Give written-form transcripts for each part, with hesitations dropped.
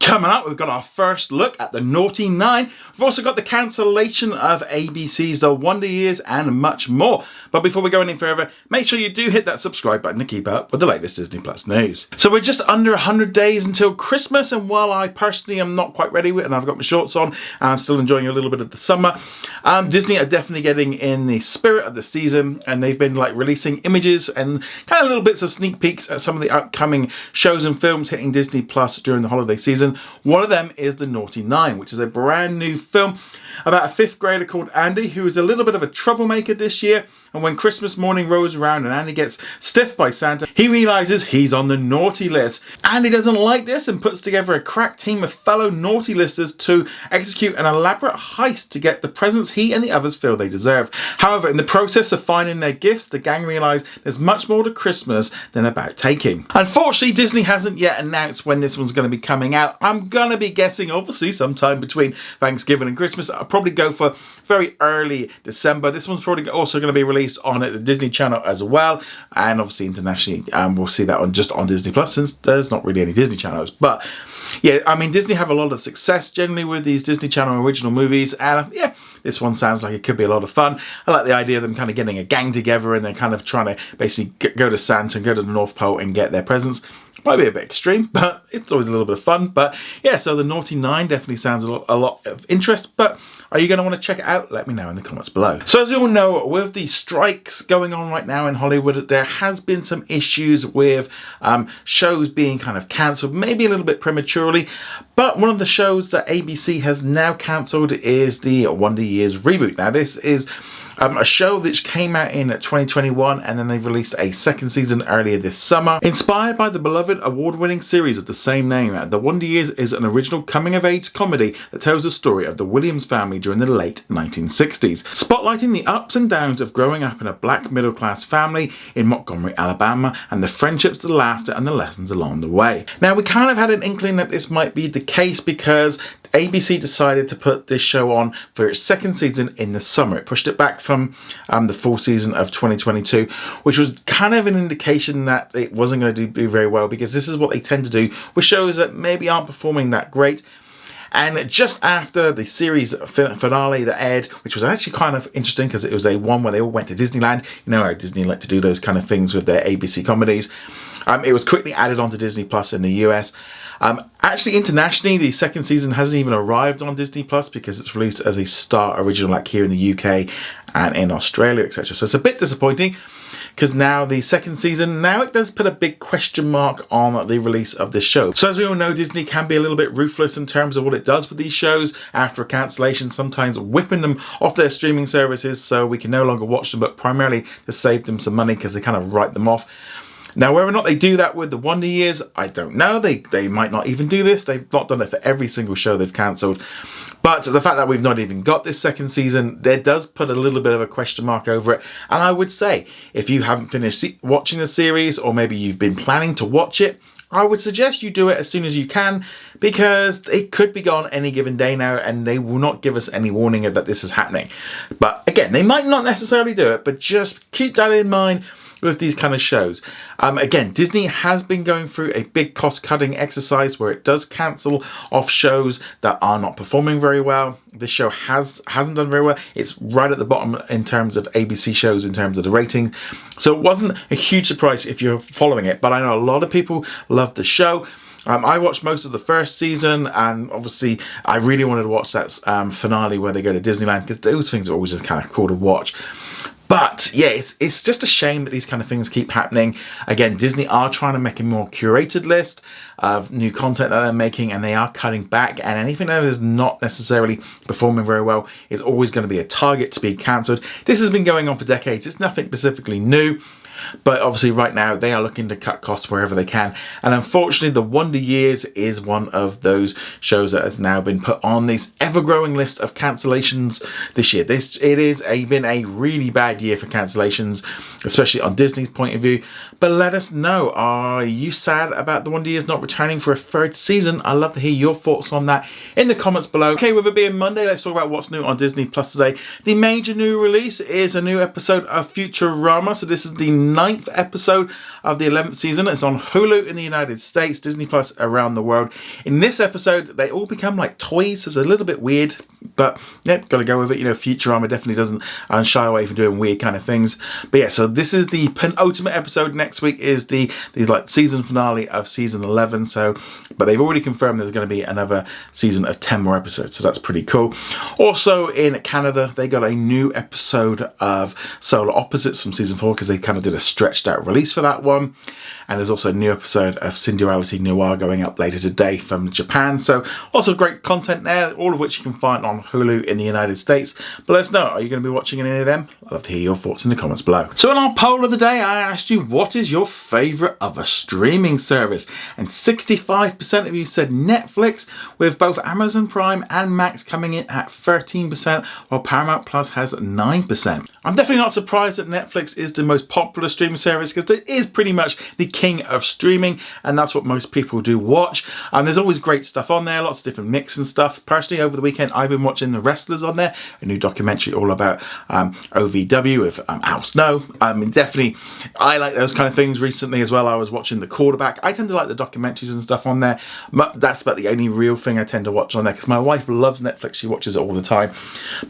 Coming up, we've got our first look at the Naughty Nine. We've also got the cancellation of ABC's The Wonder Years and much more. But before we go any further, make sure you do hit that subscribe button to keep up with the latest Disney Plus news. So we're just under 100 days until Christmas, and while I personally am not quite ready with it and I've got my shorts on and I'm still enjoying a little bit of the summer, Disney are definitely getting in the spirit of the season, and they've been like releasing images and kind of little bits of sneak peeks at some of the upcoming shows and films hitting Disney Plus during the holiday season. One of them is The Naughty Nine, which is a brand new film about a fifth grader called Andy, who is a little bit of a troublemaker this year. And when Christmas morning rolls around and Andy gets stiffed by Santa, he realizes he's on the naughty list. Andy doesn't like this and puts together a crack team of fellow naughty listers to execute an elaborate heist to get the presents he and the others feel they deserve. However, in the process of finding their gifts, the gang realize there's much more to Christmas than about taking. Unfortunately, Disney hasn't yet announced when this one's going to be coming out. I'm going to be guessing, obviously, sometime between Thanksgiving and Christmas. I'll probably go for very early December. This one's probably also going to be released on the Disney Channel as well, and obviously internationally we'll see that on just on Disney Plus, since there's not really any Disney channels. But yeah, I mean, Disney have a lot of success generally with these Disney Channel original movies, and yeah, this one sounds like it could be a lot of fun. I like the idea of them kind of getting a gang together and they're kind of trying to basically go to Santa and go to the North Pole and get their presents. Might be a bit extreme, but it's always a little bit of fun. But yeah, so the Naughty Nine definitely sounds a lot of interest. But are you going to want to check it out? Let me know in the comments below. So as you all know, with the strikes going on right now in Hollywood, there has been some issues with shows being kind of cancelled, maybe a little bit prematurely. But one of the shows that ABC has now cancelled is the Wonder Years reboot. Now this is a show which came out in 2021, and then they've released a second season earlier this summer. Inspired by the beloved award-winning series of the same name, The Wonder Years is an original coming-of-age comedy that tells the story of the Williams family during the late 1960s, spotlighting the ups and downs of growing up in a black middle-class family in Montgomery, Alabama, and the friendships, the laughter, and the lessons along the way. Now, we kind of had an inkling that this might be the case because ABC decided to put this show on for its second season in the summer. It pushed it back from the full season of 2022, which was kind of an indication that it wasn't going to do very well, because this is what they tend to do with shows that maybe aren't performing that great. And just after the series finale that aired, which was actually kind of interesting because it was a one where they all went to Disneyland. You know how Disney like to do those kind of things with their ABC comedies. It was quickly added onto Disney Plus in the US. Actually, internationally, the second season hasn't even arrived on Disney Plus because it's released as a Star original, like here in the UK and in Australia, etc. So it's a bit disappointing, because now the second season, now it does put a big question mark on the release of this show. So as we all know, Disney can be a little bit ruthless in terms of what it does with these shows after a cancellation, sometimes whipping them off their streaming services so we can no longer watch them, but primarily to save them some money because they kind of write them off. Now, whether or not they do that with the Wonder Years, I don't know. They might not even do this. They've not done it for every single show they've cancelled. But the fact that we've not even got this second season, there does put a little bit of a question mark over it. And I would say, if you haven't finished watching the series, or maybe you've been planning to watch it, I would suggest you do it as soon as you can, because it could be gone any given day now, and they will not give us any warning that this is happening. But again, they might not necessarily do it, but just keep that in mind with these kind of shows. Again, Disney has been going through a big cost-cutting exercise where it does cancel off shows that are not performing very well. This show hasn't done very well. It's right at the bottom in terms of ABC shows, in terms of the rating. So it wasn't a huge surprise if you're following it, but I know a lot of people love the show. I watched most of the first season, and obviously I really wanted to watch that finale where they go to Disneyland, because those things are always just kind of cool to watch. But yeah, it's just a shame that these kind of things keep happening. Again, Disney are trying to make a more curated list of new content that they're making, and they are cutting back, and anything that is not necessarily performing very well is always going to be a target to be cancelled. This has been going on for decades. It's nothing specifically new. But obviously right now they are looking to cut costs wherever they can. And unfortunately, The Wonder Years is one of those shows that has now been put on this ever-growing list of cancellations this year. It has been a really bad year for cancellations, especially on Disney's point of view. But let us know, are you sad about the Wonder Years not returning for a third season? I'd love to hear your thoughts on that in the comments below. Okay, with it being Monday, let's talk about what's new on Disney Plus today. The major new release is a new episode of Futurama. So this is the 9th episode of the 11th season. It's on Hulu in the United States, Disney Plus around the world. In this episode, they all become like toys. So it's a little bit weird, but yeah, gotta go with it. You know, Futurama definitely doesn't shy away from doing weird kind of things. But yeah, so this is the penultimate episode. Next week is the like season finale of season 11. So, but they've already confirmed there's going to be another season of 10 more episodes. So that's pretty cool. Also in Canada, they got a new episode of Solar Opposites from season 4 because they kind of did a stretched out release for that one. And there's also a new episode of Singularity Noir going up later today from Japan. So also great content there, all of which you can find on Hulu in the United States. But let us know, are you going to be watching any of them? I'd love to hear your thoughts in the comments below. So in our poll of the day, I asked you, what is your favourite other streaming service? And 65% of you said Netflix, with both Amazon Prime and Max coming in at 13%, while Paramount Plus has 9%. I'm definitely not surprised that Netflix is the most popular streaming service because it is pretty much the king of streaming, and that's what most people do watch. And there's always great stuff on there, lots of different mix and stuff. Personally, over the weekend, I've been watching The Wrestlers on there, a new documentary all about OVW with Al Snow. I mean, definitely, I like those kind of things. Recently as well, I was watching The Quarterback. I tend to like the documentaries and stuff on there. That's about the only real thing I tend to watch on there because my wife loves Netflix. She watches it all the time.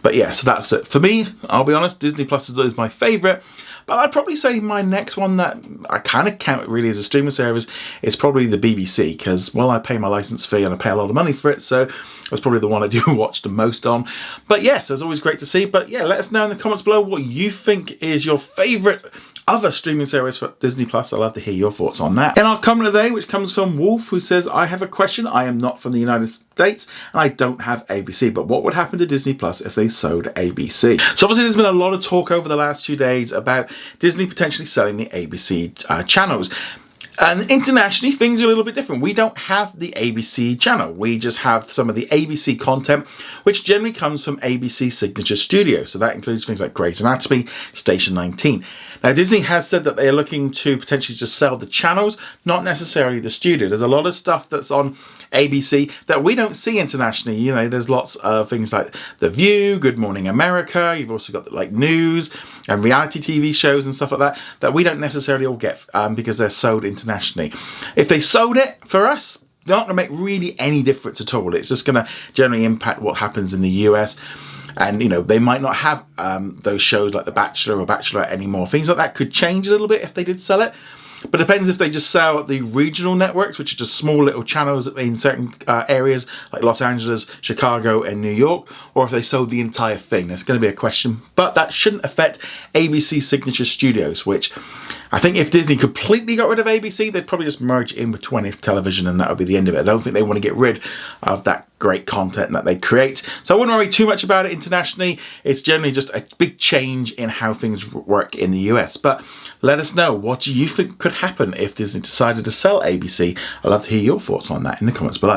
But yeah, so that's it. For me, I'll be honest, Disney Plus is my favourite. But I'd probably say my next one that I kind of count really as a streaming service is probably the BBC because, well, I pay my licence fee and I pay a lot of money for it, so that's probably the one I do watch the most on. But yes, it's always great to see. But yeah, let us know in the comments below what you think is your favourite other streaming service for Disney Plus. I'd love to hear your thoughts on that. In our comment of the day, which comes from Wolf, who says, I have a question. I am not from the United States and I don't have ABC, but what would happen to Disney Plus if they sold ABC? So obviously there's been a lot of talk over the last few days about Disney potentially selling the ABC channels. And internationally, things are a little bit different. We don't have the ABC channel. We just have some of the ABC content, which generally comes from ABC Signature Studios. So that includes things like Grey's Anatomy, Station 19. Now, Disney has said that they're looking to potentially just sell the channels, not necessarily the studio. There's a lot of stuff that's on ABC that we don't see internationally. You know, there's lots of things like The View, Good Morning America. You've also got like news and reality TV shows and stuff like that, that we don't necessarily all get because they're sold internationally. If they sold it for us, they're not going to make really any difference at all. It's just going to generally impact what happens in the US. And, you know, they might not have those shows like The Bachelor or Bachelorette anymore. Things like that could change a little bit if they did sell it. But it depends if they just sell the regional networks, which are just small little channels in certain areas like Los Angeles, Chicago and New York, or if they sold the entire thing. That's going to be a question. But that shouldn't affect ABC Signature Studios, which I think if Disney completely got rid of ABC, they'd probably just merge in with 20th Television and that would be the end of it. I don't think they want to get rid of that great content that they create. So I wouldn't worry too much about it internationally. It's generally just a big change in how things work in the US. But let us know, what do you think could happen if Disney decided to sell ABC? I'd love to hear your thoughts on that in the comments below.